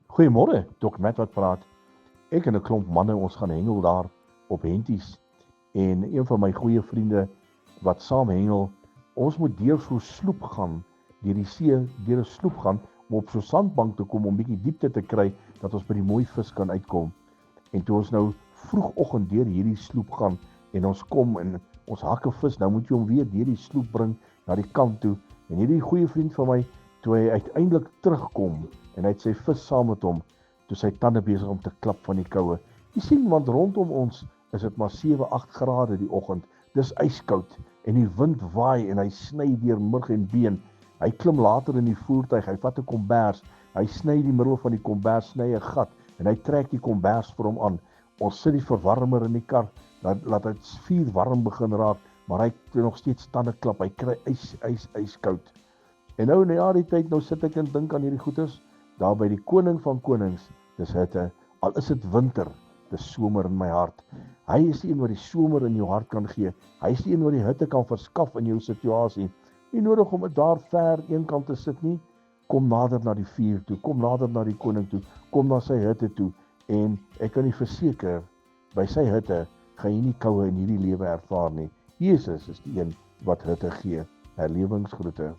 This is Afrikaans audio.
Goeiemôre, Dok Matt wat praat. Ek en 'n klomp manne, ons gaan hengel daar op Henties. En een van my goeie vriende wat saam hengel, ons moet deur so 'n sloep gaan, deur die see, deur 'n sloep gaan om op so 'n sandbank te kom om bietjie diepte te kry dat ons by die mooi vis kan uitkom. En toe ons nou vroegoggend deur hierdie sloep gaan en ons kom en ons hak 'n vis, nou moet jy hom weer deur die sloep bring na die kant toe. En hierdie goeie vriend van my, toe hy uiteindelik terugkom en hy het sy vis saam met hom, toe sy tande besig om te klap van die koue. Jy sien, want rondom ons is dit maar 7-8 grade die oggend. Dis yskoud en die wind waai en hy sny deur murg en been. Hy klim later in die voertuig, hy vat 'n kombers, hy sny die middel van die kombers, sny 'n gat en hy trek die kombers vir hom aan. Ons sit die verwarmer in die kar, laat dit vuur warm begin raak, maar hy het nog steeds tande klap. Hy kry yskoud. En nou na die tyd, nou sit ek en dink aan hierdie goeters, daar by die koning van konings, dis hitte, al is dit winter, dis somer in my hart. Hy is die een wat die somer in jou hart kan gee, hy is die een wat die hitte kan verskaf in jou situasie. Nie nodig om dit daar ver eenkant te sit nie, kom nader na die vuur toe, kom nader na die koning toe, kom na sy hitte toe, en ek kan u verseker, by sy hitte, gaan jy nie koue in hierdie lewe ervaar nie. Jesus is die een wat hitte gee. Herlewingsgroete.